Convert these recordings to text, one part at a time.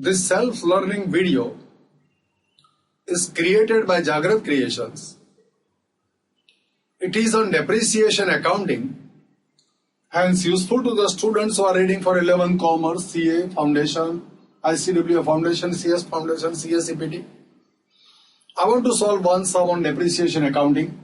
This self-learning video is created by Jagrat Creations. It is on depreciation accounting, hence useful to the students who are reading for 11 Commerce, CA Foundation, ICWAI Foundation, CS Foundation, CA-C.P.T. I want to solve one sum on depreciation accounting.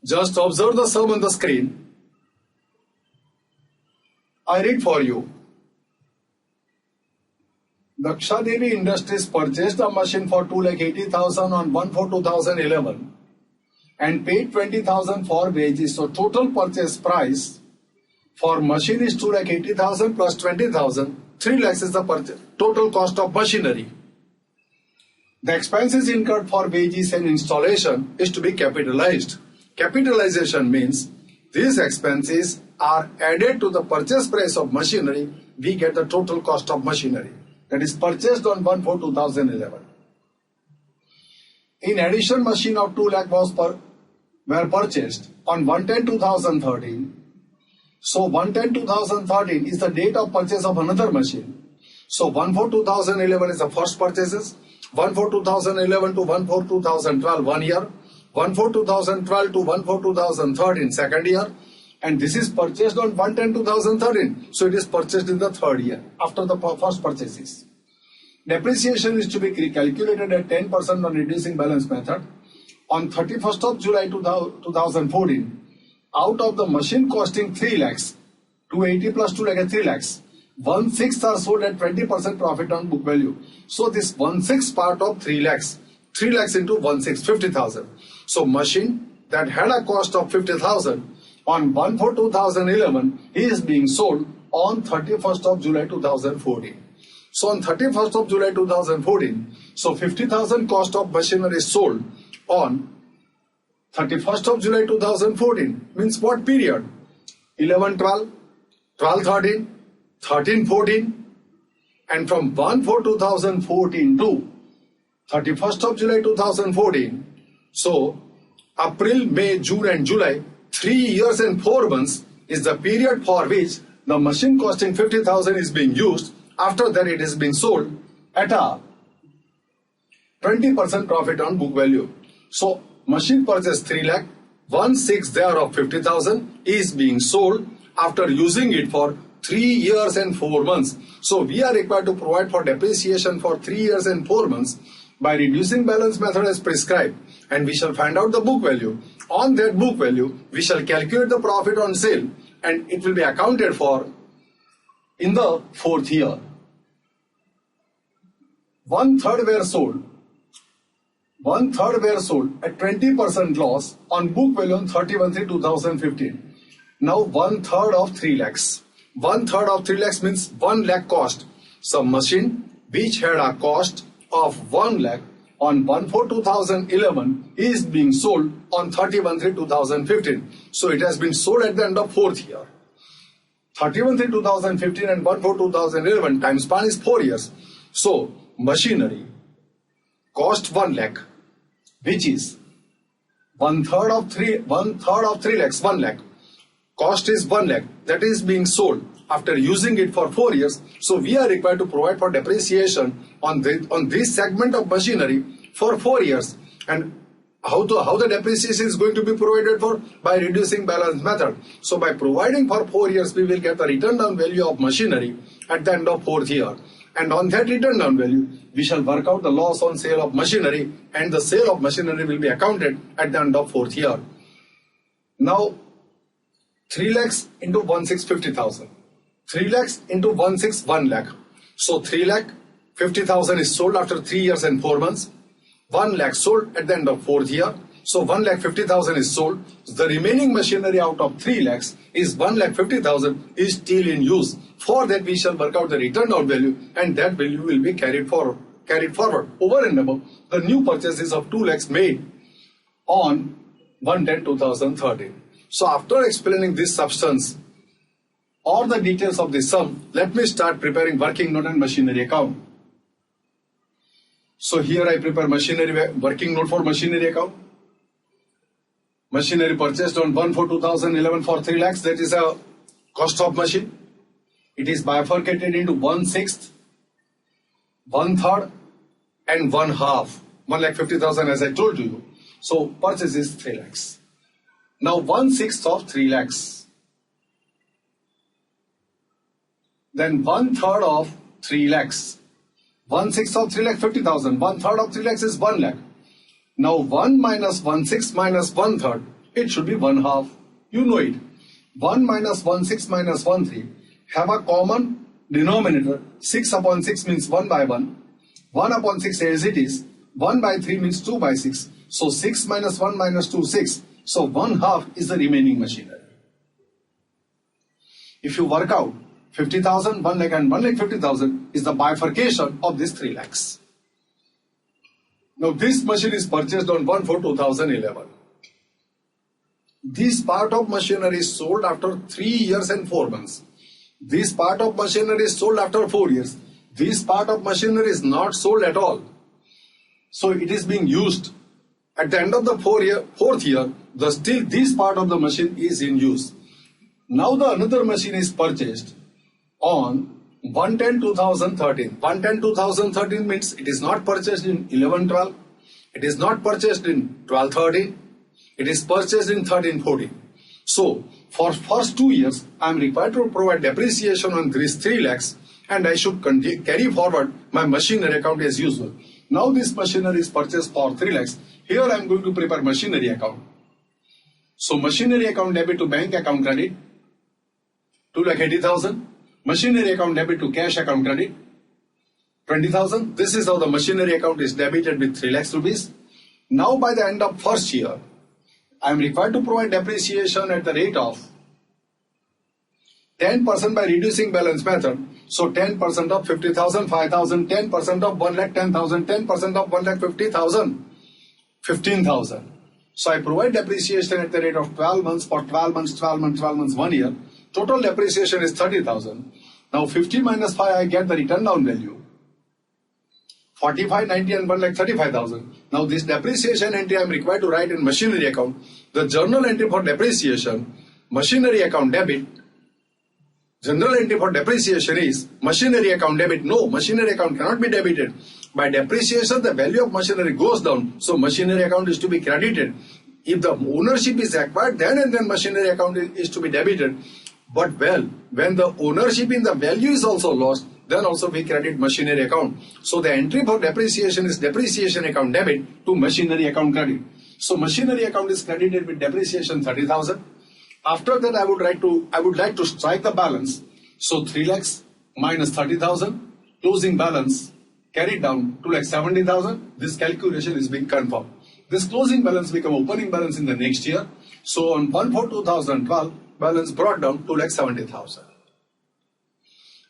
Just observe the sum on the screen. I read for you. Daxshadevi Industries purchased a machine for 2,80,000 on 1/4/2011 and paid 20,000 for wages. So total purchase price for machine is 2,80,000 plus 20,000. 3 lakhs is the total cost of machinery. The expenses incurred for wages and installation is to be capitalized. Capitalization means these expenses are added to the purchase price of machinery. We get the total cost of machinery that is purchased on 1/4/2011. In addition, machine of 2 lakh were purchased on 1/10/2013. So 1/10/2013 is the date of purchase of another machine. So 1/4/2011 is the first purchases. 1/4/2011 to 1/4/2012 1 year. 1/4/2012 to 1/4/2013 second year. And this is purchased on 1/10/2013. So it is purchased in the third year after the first purchases. Depreciation is to be calculated at 10% on reducing balance method. On 31st of July 2014, out of the machine costing 3 lakhs, 280 plus 2 lakh 3 lakhs, 1/6 are sold at 20% profit on book value. So this 1/6 part of 3 lakhs, 3 lakhs into 1/6, 50,000. So machine that had a cost of 50,000 on 1/4/2011 is being sold on 31st of July 2014. So on 31st of July 2014, so 50,000 cost of machinery is sold on 31st of July 2014. Means what period? 11/12, 12/13, 13/14, and from 1/4/2014 to 31st of July 2014. So April, May, June and July, 3 years and 4 months is the period for which the machine costing 50,000 is being used. After that it is being sold at a 20% profit on book value. So machine purchase 3 lakh, 1/6 thereof 50,000 is being sold after using it for 3 years and 4 months. So we are required to provide for depreciation for 3 years and 4 months by reducing balance method as prescribed, and we shall find out the book value. On that book value, we shall calculate the profit on sale, and it will be accounted for in the 4th year. 1/3 were sold. 1/3 were sold at 20% loss on book value on 31/3/2015. Now 1/3 of 3 lakhs. 1/3 of 3 lakhs means 1 lakh cost. Some machine which had a cost of 1 lakh on 1/4/2011 is being sold on 31/3/2015. So it has been sold at the end of 4th year. 31/3/2015 and 1/4/2011 time span is 4 years. So machinery cost 1 lakh, which is 1/3 of 3 lakhs, 1 lakh. Cost is 1 lakh. That is being sold after using it for 4 years. So we are required to provide for depreciation on this segment of machinery for 4 years. And how the depreciation is going to be provided for? By reducing balance method. So by providing for 4 years, we will get the return down value of machinery at the end of 4th year. And on that return down value, we shall work out the loss on sale of machinery, and the sale of machinery will be accounted at the end of 4th year. Now 3 lakhs into 1/6, 50,000. 3 lakhs into 1/6, 1 lakh. So 3 lakh 50,000 is sold after 3 years and 4 months. 1 lakh sold at the end of 4th year. So 1 lakh 50,000 is sold. The remaining machinery out of 3 lakhs is 1 lakh 50,000 is still in use. For that we shall work out the return down value, and that value will be carried forward over and above the new purchases of 2 lakhs made on 1/10/2013. So after explaining this substance or the details of this sum, let me start preparing working note and machinery account. So here I prepare machinery working note for machinery account. Machinery purchased on 1/4/2011 for 3 lakhs. That is a cost of machine. It is bifurcated into 1/6 1/3 and 1/2. 1,50,000 as I told you. So purchase is 3 lakhs. Now 1/6 of 3 lakhs. Then 1/3 of 3 lakhs. 1/6 of 3 lakh 50,000. 1/3 of 3 lakhs is 1 lakh. Now 1 minus 1/6 minus 1/3, it should be 1/2. You know it. 1 minus 1/6 minus 1/3 have a common denominator. 6 upon 6 means 1 by 1. 1 upon 6 as it is. 1 by 3 means 2 by 6. So 6 minus 1 minus 2, 6. So 1/2 is the remaining machinery. If you work out 50,000, 1 lakh and 1,50,000 is the bifurcation of these 3 lakhs. Now this machine is purchased on 1/4/2011. This part of machinery is sold after 3 years and 4 months. This part of machinery is sold after 4 years. This part of machinery is not sold at all. So it is being used. At the end of the fourth year, still this part of the machine is in use. Now the another machine is purchased on 1/10/2013. 1/10/2013 means it is not purchased in 11/12. It is not purchased in 12/13. It is purchased in 13/14. So for first 2 years, I am required to provide depreciation on these 3 lakhs and I should carry forward my machinery account as usual. Now this machinery is purchased for 3 lakhs. Here I am going to prepare machinery account. So machinery account debit to bank account credit, 2,80,000. Machinery account debit to cash account credit, 20,000. This is how the machinery account is debited with 3 lakhs rupees. Now by the end of first year, I am required to provide depreciation at the rate of 10% by reducing balance method. So 10% of 50,000, 5,000, 10% of 1,10,000, 10% of 1,50,000, 15,000. So I provide depreciation at the rate of 12 months for 12 months, 12 months, 12 months, 1 year. Total depreciation is 30,000. Now 50 minus 5, I get the return down value. 45, 90 and 1,35,000. Now this depreciation entry I am required to write in machinery account. The journal entry for depreciation, machinery account debit. General entry for depreciation is machinery account debit. No, machinery account cannot be debited. By depreciation, the value of machinery goes down. So machinery account is to be credited. If the ownership is acquired, then and then machinery account is to be debited. But when the ownership in the value is also lost, then also we credit machinery account. So the entry for depreciation is depreciation account debit to machinery account credit. So machinery account is credited with depreciation 30,000. After that, I would like to strike the balance. So 3 lakhs minus 30,000, closing balance carried down to 70,000. This calculation is being confirmed. This closing balance become opening balance in the next year. So on 1/4/2012, balance brought down to 70,000.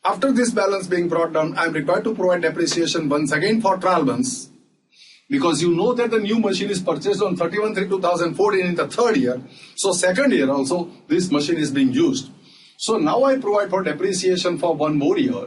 After this balance being brought down, I am required to provide depreciation once again for 12 months. Because you know that the new machine is purchased on 31/3/2014 in the 3rd year. So 2nd year also this machine is being used. So now I provide for depreciation for 1 more year.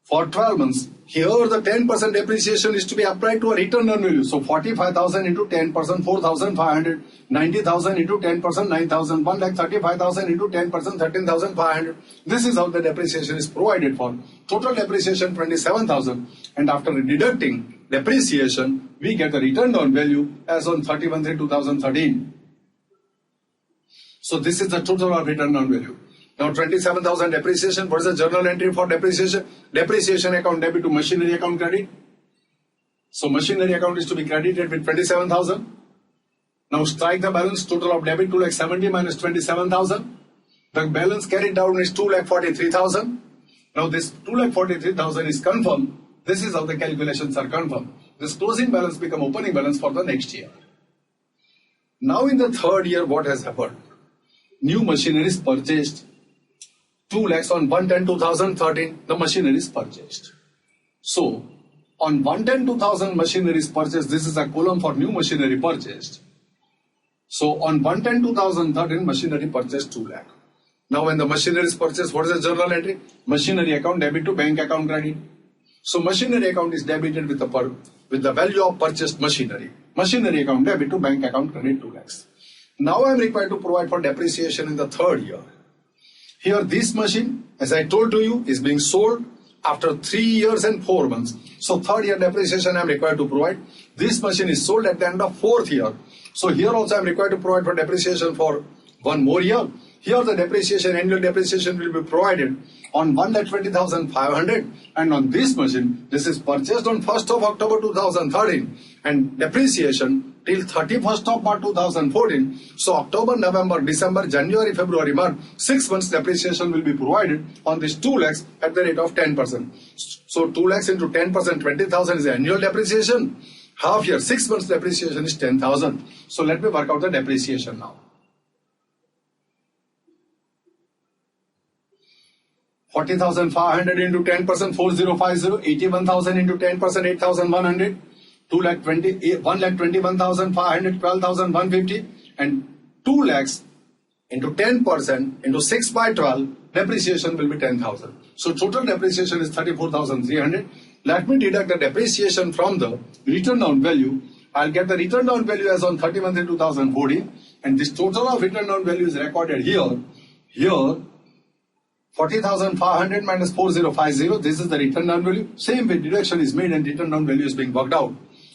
For 12 months, here the 10% depreciation is to be applied to a return on value. So 45,000 into 10%, 4,500, 90,000 into 10%, 9,000, 1,35,000 into 10%, 13,500. This is how the depreciation is provided for. Total depreciation 27,000, and after deducting depreciation, we get a return on value as on 31/3/2013. So this is the total of return on value. Now 27,000 depreciation. What is the journal entry for depreciation? Depreciation account debit to machinery account credit. So machinery account is to be credited with 27,000. Now strike the balance. Total of debit 2,70,000 minus 27,000. The balance carried down is 2,43,000. Now this 2,43,000 is confirmed. This is how the calculations are confirmed. This closing balance become opening balance for the next year. Now in the 3rd year, what has happened? New machinery is purchased. 2 lakhs on 1/10/2013, the machinery is purchased. So, on 1/10/2000 machinery is purchased, this is a column for new machinery purchased. So, on 1/10/2013, machinery purchased 2 lakh. Now, when the machinery is purchased, what is the journal entry? Machinery account debit to bank account credit. So, machinery account is debited with the value of purchased machinery. Machinery account debit to bank account credit 2 lakhs. Now, I am required to provide for depreciation in the 3rd year. Here this machine, as I told to you, is being sold after 3 years and 4 months. So third year depreciation I am required to provide. This machine is sold at the end of 4th year. So here also I am required to provide for depreciation for 1 more year. Here the depreciation, annual depreciation will be provided on 1,20,500, and on this machine, this is purchased on 1st of October 2013 and depreciation till 31st of March 2014. So October, November, December, January, February, March, 6 months depreciation will be provided on this 2 lakhs at the rate of 10%. So 2 lakhs into 10%, 20,000 is the annual depreciation. Half year, 6 months depreciation is 10,000. So let me work out the depreciation now. 40,500 into 10%, 4050, 81,000 into 10%, 8,100, 1,21,500, 12,150, and 2 lakhs into 10% into 6 by 12, depreciation will be 10,000. So total depreciation is 34,300. Let me deduct the depreciation from the written down value. I'll get the written down value as on 31/3/2014, and this total of written down value is recorded here. 40,500 minus 4050, this is the written down value. Same way deduction is made and written down value is being worked out.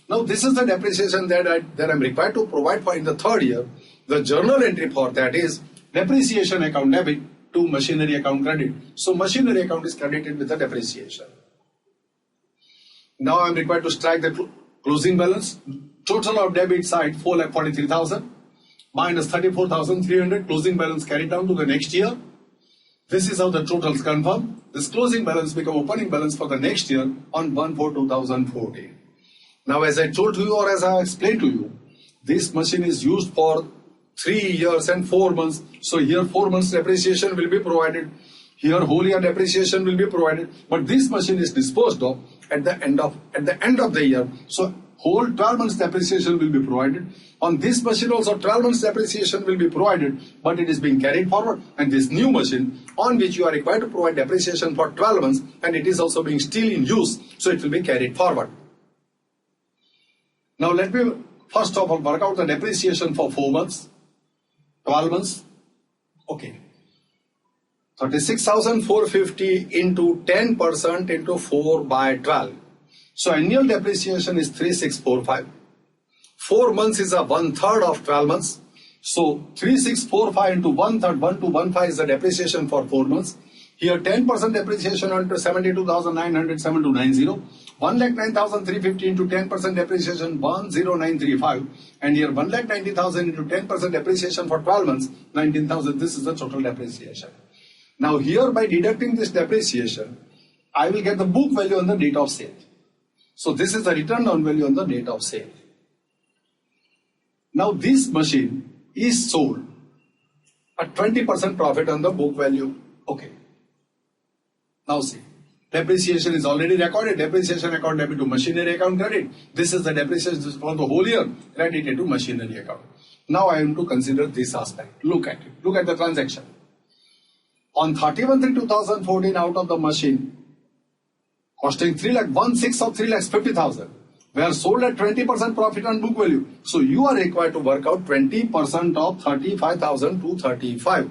Now this is the depreciation that I'm required to provide for in the third year. The journal entry for that is depreciation account debit to machinery account credit. So machinery account is credited with the depreciation. Now I'm required to strike the closing balance. Total of debit side 4,43,000 minus 34,300, closing balance carried down to the next year. This is how the totals confirm. This closing balance become opening balance for the next year on 1/4/2014. Now as I told you or as I explained to you, this machine is used for 3 years and 4 months. So here 4 months depreciation will be provided. Here whole year depreciation will be provided. But this machine is disposed of at the end of the year. So whole 12 months depreciation will be provided. On this machine also 12 months depreciation will be provided, but it is being carried forward. And this new machine on which you are required to provide depreciation for 12 months, and it is also being still in use, so it will be carried forward. Now let me first of all work out the depreciation for 4 months, 12 months. Okay. 36,450 into 10% into 4 by 12. So annual depreciation is 3,645. 4 months is a 1/3 of 12 months. So 3,645 into 1/3, 1,215 is the depreciation for 4 months. Here 10% depreciation onto 72,900, 7290. 1,09,350 into 10% depreciation 1,0935. And here 1,90,000 into 10% depreciation for 12 months 19,000. This is the total depreciation. Now here by deducting this depreciation, I will get the book value on the date of sale. So this is the return down value on the date of sale. Now this machine is sold at 20% profit on the book value. Okay. Now see, depreciation is already recorded. Depreciation account debit to machinery account credit. This is the depreciation for the whole year credited to machinery account. Now I am to consider this aspect. Look at it. Look at the transaction. On 31/3/2014, out of the machine costing 3,16,000 of 3,50,000 were sold at 20% profit on book value. So you are required to work out 20% of 35,235.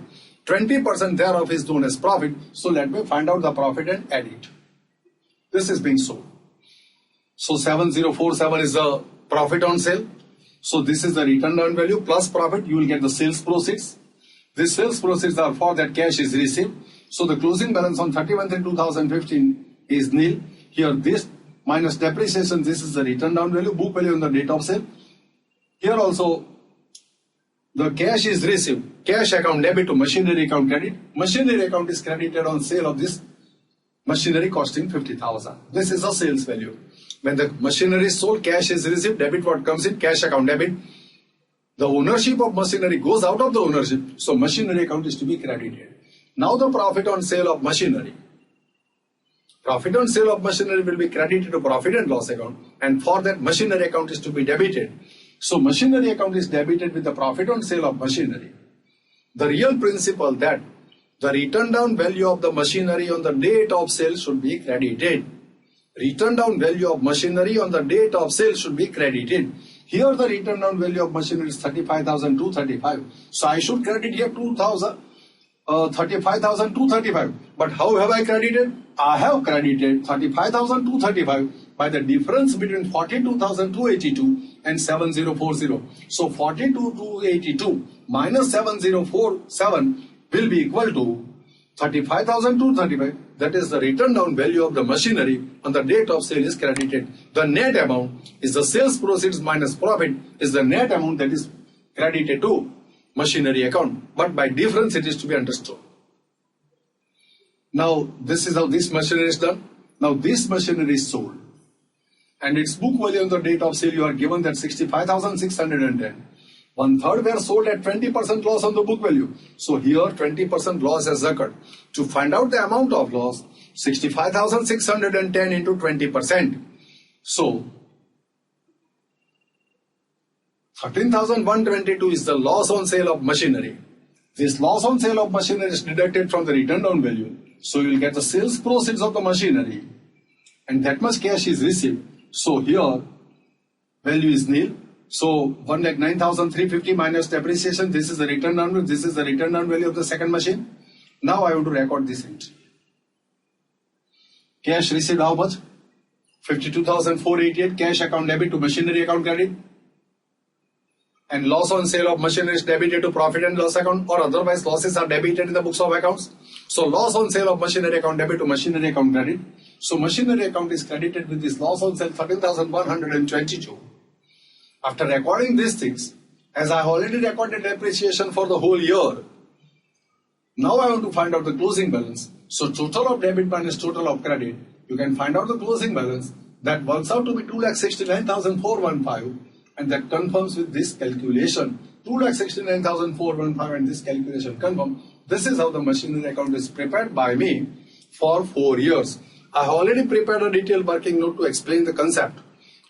20% thereof is known as profit. So let me find out the profit and add it. This is being sold. So 7,047 is the profit on sale. So this is the return down value plus profit. You will get the sales proceeds. These sales proceeds are for that cash is received. So the closing balance on 31/3/2015 is nil. Here this minus depreciation, this is the return down value, book value on the date of sale. Here also the cash is received. Cash account debit to machinery account credit. Machinery account is credited on sale of this machinery costing 50,000. This is the sales value. When the machinery is sold, cash is received, debit what comes in, cash account debit. The ownership of machinery goes out of the ownership, so machinery account is to be credited. Now the profit on sale of machinery. Profit on sale of machinery will be credited to profit and loss account, and for that machinery account is to be debited. So machinery account is debited with the profit on sale of machinery. The real principle that the return down value of the machinery on the date of sale should be credited. Return down value of machinery on the date of sale should be credited. Here the return down value of machinery is 35,235. So I should credit here 2,000. 35,235. But how have I credited? I have credited 35,235 by the difference between 42,282 and 7040. So 42,282 minus 7047 will be equal to 35,235. That is the written down value of the machinery on the date of sale is credited. The net amount is the sales proceeds minus profit is the net amount that is credited to machinery account. But by difference it is to be understood. Now this is how this machinery is done. Now this machinery is sold. And its book value on the date of sale you are given that 65,610. 1/3 were sold at 20% loss on the book value. So here 20% loss has occurred. To find out the amount of loss, 65,610 into 20%. So 13,122 is the loss on sale of machinery. This loss on sale of machinery is deducted from the written down value. So you will get the sales proceeds of the machinery. And that much cash is received. So here value is nil. So 1,09,350 minus depreciation. This is the return down value. This is the return down value of the second machine. Now I want to record this entry. Cash received how much? 52,488. Cash account debit to machinery account credit. And loss on sale of machinery is debited to profit and loss account, or otherwise losses are debited in the books of accounts. So loss on sale of machinery account debit to machinery account credit. So machinery account is credited with this loss on sale 13,122. After recording these things, as I have already recorded depreciation for the whole year, now I want to find out the closing balance. So total of debit minus total of credit, you can find out the closing balance. That works out to be 2,69,415, and that confirms with this calculation. 2,69,415 and this calculation confirm. This is how the machinery account is prepared by me for 4 years. I have already prepared a detailed working note to explain the concept.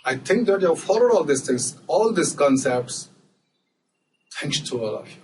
I think that you have followed all these things, all these concepts. Thanks to all of you.